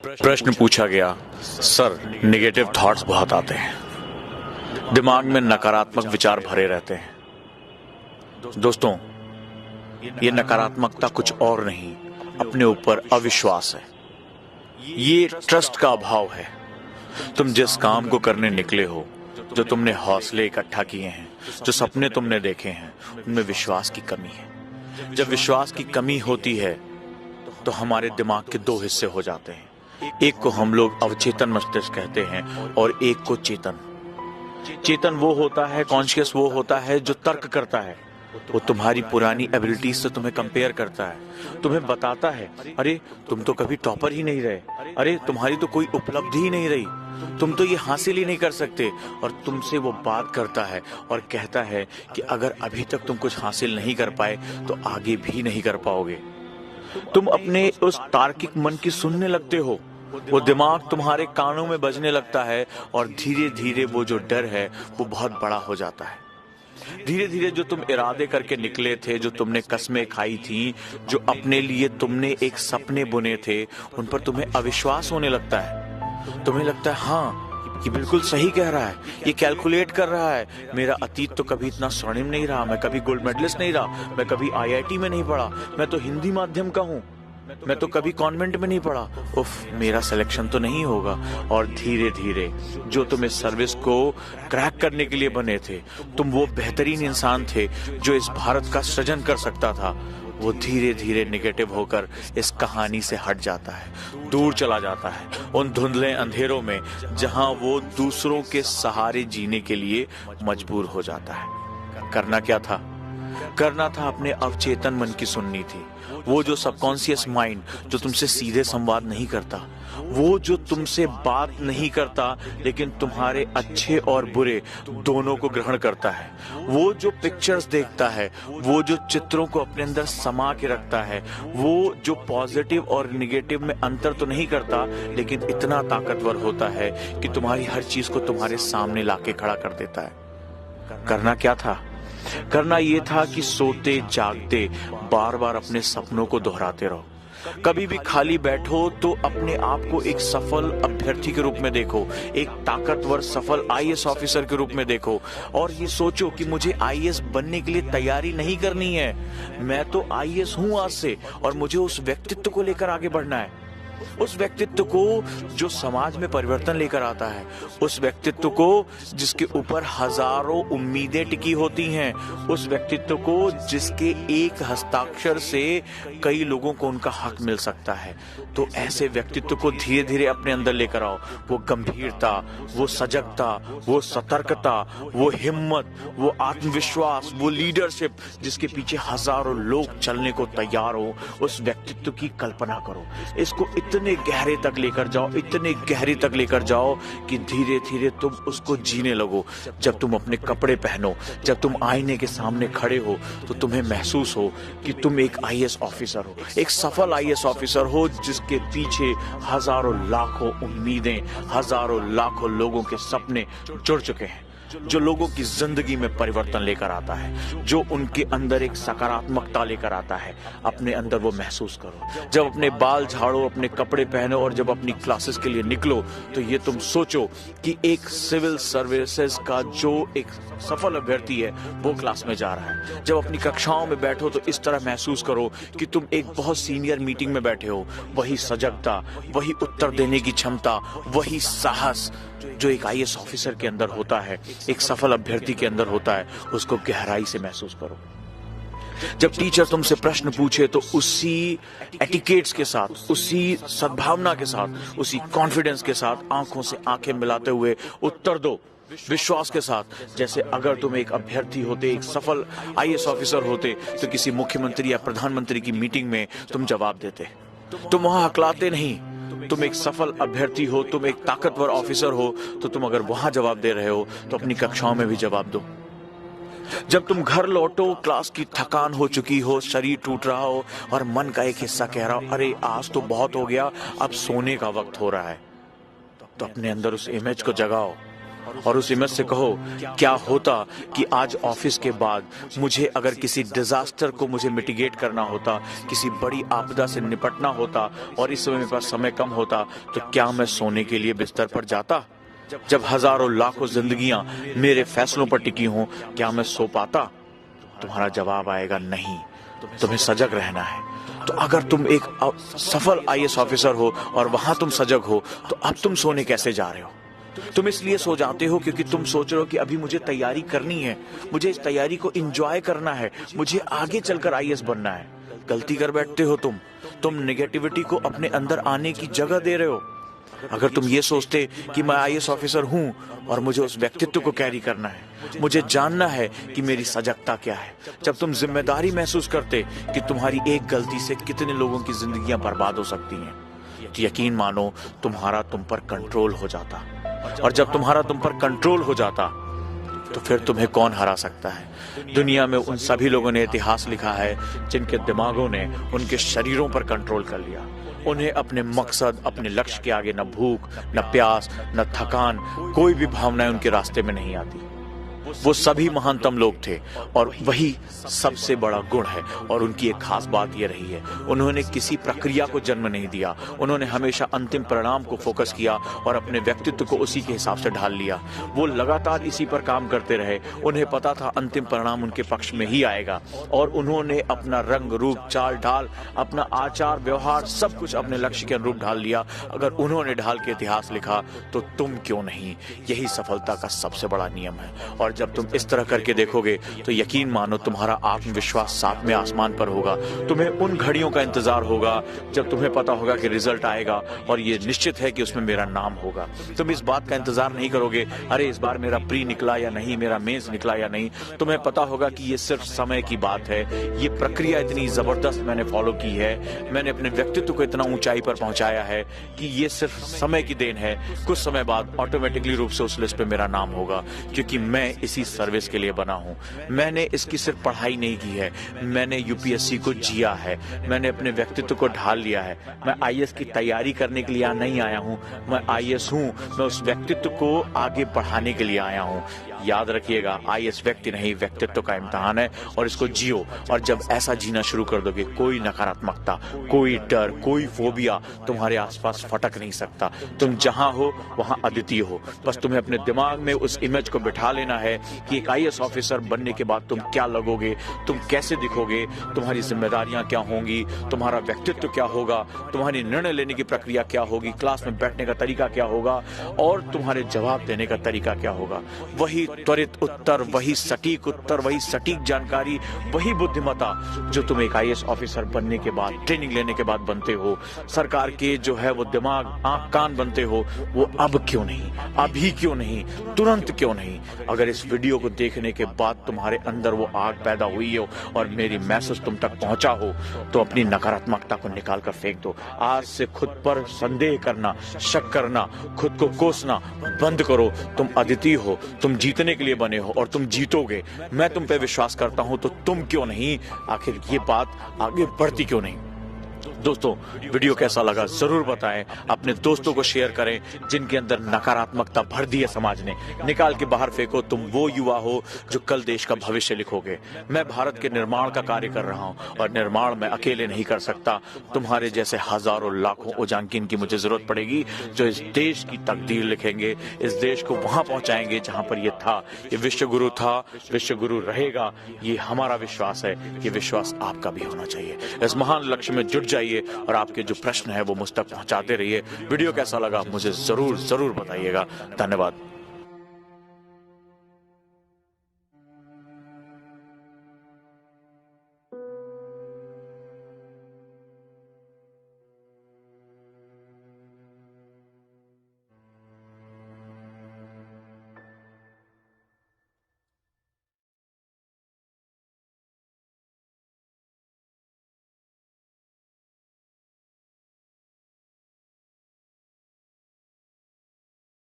प्रश्न पूछा गया, सर नेगेटिव थॉट्स बहुत आते हैं, दिमाग में नकारात्मक विचार भरे रहते हैं। दोस्तों, ये नकारात्मकता कुछ और नहीं, अपने ऊपर अविश्वास है। ये ट्रस्ट का अभाव है। तुम जिस काम को करने निकले हो, जो तुमने हौसले इकट्ठा किए हैं, जो सपने तुमने देखे हैं, उनमें विश्वास की कमी है। जब विश्वास की कमी होती है तो हमारे दिमाग के दो हिस्से हो जाते हैं। एक को हम लोग अवचेतन मस्तिष्क कहते हैं और एक को चेतन। चेतन वो होता है, कॉन्शियस वो होता है जो तर्क करता है। वो तुम्हारी पुरानी एबिलिटीज से तुम्हें कंपेयर करता है, तुम्हें बताता है, अरे तुम तो कभी टॉपर ही नहीं रहे, अरे तुम्हारी तो कोई उपलब्धि ही नहीं रही, तुम तो ये हासिल ही नहीं कर सकते। और तुमसे वो बात करता है और कहता है कि अगर अभी तक तुम कुछ हासिल नहीं कर पाए तो आगे भी नहीं कर पाओगे। तुम अपने उस तार्किक मन की सुनने लगते हो, वो दिमाग तुम्हारे कानों में बजने लगता है और धीरे धीरे वो जो डर है वो बहुत बड़ा हो जाता है। धीरे धीरे जो तुम इरादे करके निकले थे, जो तुमने कस्में खाई थी, जो अपने लिए तुमने एक सपने बुने थे, उन पर तुम्हें अविश्वास होने लगता है। तुम्हें लगता है हाँ, ये बिल्कुल सही कह रहा है, ये कैलकुलेट कर रहा है। मेरा अतीत तो कभी इतना स्वर्णिम नहीं रहा, मैं कभी गोल्ड मेडलिस्ट नहीं रहा, मैं कभी आईआईटी में नहीं पढ़ा, मैं तो हिंदी माध्यम का हूँ, मैं तो कभी कॉन्वेंट में नहीं पढ़ा, उफ मेरा सिलेक्शन तो नहीं होगा। और धीरे धीरे जो तुम इस सर्विस को क्रैक करने के लिए बने थे, तुम वो बेहतरीन इंसान थे जो इस भारत का सृजन कर सकता था, वो धीरे धीरे नेगेटिव होकर इस कहानी से हट जाता है, दूर चला जाता है उन धुंधले अंधेरों में जहां वो दूसरों के सहारे जीने के लिए मजबूर हो जाता है। करना क्या था? करना था अपने अवचेतन मन की सुननी थी। वो जो सबकॉन्शियस माइंड जो तुमसे सीधे संवाद नहीं करता, वो जो तुमसे बात नहीं करता लेकिन तुम्हारे अच्छे और बुरे दोनों को ग्रहण करता है, वो जो पिक्चर्स देखता है, वो जो चित्रों को अपने अंदर समा के रखता है, वो जो पॉजिटिव और निगेटिव में अंतर तो नहीं करता लेकिन इतना ताकतवर होता है कि तुम्हारी हर चीज को तुम्हारे सामने लाके खड़ा कर देता है। करना क्या था? करना ये था कि सोते जागते बार बार अपने सपनों को दोहराते रहो। कभी भी खाली बैठो तो अपने आप को एक सफल अभ्यर्थी के रूप में देखो, एक ताकतवर सफल आईएएस ऑफिसर के रूप में देखो और ये सोचो कि मुझे आईएएस बनने के लिए तैयारी नहीं करनी है, मैं तो आईएएस हूं आज से और मुझे उस व्यक्तित्व को लेकर आगे बढ़ना है, उस व्यक्तित्व को जो समाज में परिवर्तन लेकर आता है, उस व्यक्तित्व को जिसके ऊपर हजारों उम्मीदें टिकी होती हैं, उस व्यक्तित्व को जिसके एक हस्ताक्षर से कई लोगों को उनका हक मिल सकता है। तो ऐसे व्यक्तित्व को धीरे धीरे अपने अंदर लेकर आओ। वो गंभीरता, वो सजगता, वो सतर्कता, वो हिम्मत, वो आत्मविश्वास, वो लीडरशिप जिसके पीछे हजारों लोग चलने को तैयार हो, उस व्यक्तित्व की कल्पना करो। इसको इतने गहरे तक लेकर जाओ, इतने गहरे तक लेकर जाओ कि धीरे धीरे तुम उसको जीने लगो। जब तुम अपने कपड़े पहनो, जब तुम आईने के सामने खड़े हो तो तुम्हें महसूस हो कि तुम एक आईएएस ऑफिसर हो, एक सफल आईएएस ऑफिसर हो जिसके पीछे हजारों लाखों उम्मीदें, हजारों लाखों लोगों के सपने जुड़ चुके हैं, जो लोगों की जिंदगी में परिवर्तन लेकर आता है, जो उनके अंदर एक सकारात्मकता लेकर आता है। अपने अंदर वो महसूस करो। जब अपने बाल झाड़ो, अपने कपड़े पहनो और जब अपनी क्लासेस के लिए निकलो तो ये तुम सोचो कि एक सिविल सर्विसेज का जो एक सफल अभ्यर्थी है वो क्लास में जा रहा है। जब अपनी कक्षाओं में बैठो तो इस तरह महसूस करो कि तुम एक बहुत सीनियर मीटिंग में बैठे हो। वही सजगता, वही उत्तर देने की क्षमता, वही साहस जो एक आईएएस ऑफिसर के अंदर होता है, एक सफल अभ्यर्थी के अंदर होता है, उसको गहराई से महसूस करो। जब टीचर तुमसे प्रश्न पूछे तो उसी एटिकेट्स के साथ, उसी सद्भावना के साथ, उसी कॉन्फिडेंस के साथ आंखों से आंखें मिलाते हुए उत्तर दो, विश्वास के साथ, जैसे अगर तुम एक अभ्यर्थी होते, एक सफल आईएएस ऑफिसर होते तो किसी मुख्यमंत्री या प्रधानमंत्री की मीटिंग में तुम जवाब देते। तुम वहां हकलाते नहीं। तुम एक सफल अभ्यर्थी हो, तुम एक ताकतवर ऑफिसर हो, तो तुम अगर वहां जवाब दे रहे हो तो अपनी कक्षाओं में भी जवाब दो। जब तुम घर लौटो, क्लास की थकान हो चुकी हो, शरीर टूट रहा हो और मन का एक हिस्सा कह रहा हो, अरे आज तो बहुत हो गया, अब सोने का वक्त हो रहा है, तो अपने अंदर उस इमेज को जगाओ और उस इमेज से कहो, क्या होता कि आज ऑफिस के बाद मुझे अगर किसी डिजास्टर को मुझे मिटिगेट करना होता, किसी बड़ी आपदा से निपटना होता और इस समय मेरे पास समय कम होता, तो क्या मैं सोने के लिए बिस्तर पर जाता? जब हजारों लाखों जिंदगियां मेरे फैसलों पर टिकी हों, क्या मैं सो पाता? तुम्हारा जवाब आएगा नहीं। तुम्हें सजग रहना है। तो अगर तुम एक सफल आईएएस ऑफिसर हो और वहां तुम सजग हो, तो अब तुम सोने कैसे जा रहे हो? तुम इसलिए सो जाते हो क्योंकि तुम सोच रहे हो कि अभी मुझे तैयारी करनी है, मुझे इस तैयारी को एंजॉय करना है, मुझे आगे चलकर आईएएस बनना है। गलती कर बैठते हो तुम नेगेटिविटी को अपने अंदर आने की जगह दे रहे हो। अगर तुम ये सोचते कि मैं आईएएस ऑफिसर हूं और मुझे उस व्यक्तित्व को कैरी करना है, मुझे जानना है कि मेरी सजगता क्या है, जब तुम जिम्मेदारी महसूस करते कि तुम्हारी एक गलती से कितने लोगों की जिंदगियां बर्बाद हो सकती हैं, तो यकीन मानो तुम्हारा तुम पर कंट्रोल हो जाता। और जब तुम्हारा तुम पर कंट्रोल हो जाता, तो फिर तुम्हें कौन हरा सकता है? दुनिया में उन सभी लोगों ने इतिहास लिखा है जिनके दिमागों ने उनके शरीरों पर कंट्रोल कर लिया। उन्हें अपने मकसद, अपने लक्ष्य के आगे न भूख, न प्यास, न थकान, कोई भी भावनाएं उनके रास्ते में नहीं आती। वो सभी महानतम लोग थे और वही सबसे बड़ा गुण है। और उनकी एक खास बात ये रही है, उन्होंने किसी प्रक्रिया को जन्म नहीं दिया, उन्होंने हमेशा अंतिम परिणाम को फोकस किया और अपने व्यक्तित्व को उसी के हिसाब से ढाल लिया। वो लगातार इसी पर काम करते रहे। उन्हें पता था अंतिम परिणाम उनके पक्ष में ही आएगा और उन्होंने अपना रंग, रूप, चाल ढाल, अपना आचार व्यवहार सब कुछ अपने लक्ष्य के अनुरूप ढाल लिया। अगर उन्होंने ढाल के इतिहास लिखा तो तुम क्यों नहीं? यही सफलता का सबसे बड़ा नियम है। और जब तुम इस तरह करके देखोगे तो यकीन मानो तुम्हारा आत्मविश्वास सातवें आसमान पर होगा। तुम्हें उन घड़ियों का इंतजार होगा जब तुम्हें पता होगा कि रिजल्ट आएगा और ये निश्चित है कि उसमें मेरा नाम होगा। तुम इस बात का इंतजार नहीं करोगे, अरे इस बार मेरा प्री निकला या नहीं, मेरा मेंस निकला या नहीं। तुम्हें पता होगा कि ये सिर्फ समय की बात है। ये प्रक्रिया इतनी जबरदस्त मैंने फॉलो की है, मैंने अपने व्यक्तित्व को इतना ऊंचाई पर पहुंचाया है कि ये सिर्फ समय की देन है। कुछ समय बाद ऑटोमेटिकली रूप से उस लिस्ट पे मेरा नाम होगा, क्योंकि मैं इसी सर्विस के लिए बना हूं। मैंने इसकी सिर्फ पढ़ाई नहीं की है, मैंने यूपीएससी को जिया है, मैंने अपने व्यक्तित्व को ढाल लिया है। मैं आईएएस की तैयारी करने के लिए नहीं आया हूं, मैं आईएएस हूं, मैं उस व्यक्तित्व को आगे बढ़ाने के लिए आया हूं। याद रखिएगा, आईएएस व्यक्ति नहीं, व्यक्तित्व का इम्तिहान है और इसको जियो। और जब ऐसा जीना शुरू कर दोगे, कोई नकारात्मकता, कोई डर, कोई फोबिया तुम्हारे आसपास फटक नहीं सकता। तुम जहां हो वहां अद्वितीय हो। बस तुम्हें अपने दिमाग में उस इमेज को बिठा लेना है कि एक आईएएस ऑफिसर बनने के बाद तुम क्या लगोगे, तुम कैसे दिखोगे, तुम्हारी जिम्मेदारियां क्या होंगी, तुम्हारा व्यक्तित्व क्या होगा, तुम्हारी निर्णय लेने की प्रक्रिया क्या होगी, क्लास में बैठने का तरीका क्या होगा और तुम्हारे जवाब देने का तरीका क्या होगा। वही त्वरित उत्तर, वही सटीक उत्तर, वही सटीक जानकारी, वही बुद्धिमत्ता जो तुम एक आईएएस ऑफिसर बनने के बाद, ट्रेनिंग लेने के बाद बनते हो। सरकार के जो है वो दिमाग, आंख, कान बनते हो, वो अब क्यों नहीं, अभी क्यों नहीं, तुरंत क्यों नहीं? अगर इस वीडियो को देखने के बाद तुम्हारे अंदर वो आग पैदा हुई हो और मेरी मैसेज तुम तक पहुंचा हो, तो अपनी नकारात्मकता को निकाल कर फेंक दो। आज से खुद पर संदेह करना, शक करना, खुद को कोसना बंद करो। तुम अद्वितीय हो, तुम जीतने के लिए बने हो और तुम जीतोगे। मैं तुम पे विश्वास करता हूं, तो तुम क्यों नहीं? आखिर ये बात आगे बढ़ती क्यों नहीं? दोस्तों, वीडियो कैसा लगा जरूर बताएं, अपने दोस्तों को शेयर करें जिनके अंदर नकारात्मकता भर दी है समाज ने। निकाल के बाहर फेंको। तुम वो युवा हो जो कल देश का भविष्य लिखोगे। मैं भारत के निर्माण का कार्य कर रहा हूं और निर्माण मैं अकेले नहीं कर सकता। तुम्हारे जैसे हजारों लाखों उजांकिन की मुझे जरूरत पड़ेगी, जो इस देश की तकदीर लिखेंगे, इस देश को वहां पहुंचाएंगे जहां पर ये था। ये विश्व गुरु था, विश्व गुरु रहेगा, ये हमारा विश्वास है। ये विश्वास आपका भी होना चाहिए। इस महान लक्ष्य में जुट जाइए और आपके जो प्रश्न है वो मुझ तक पहुंचाते रहिए। वीडियो कैसा लगा मुझे जरूर बताइएगा। धन्यवाद।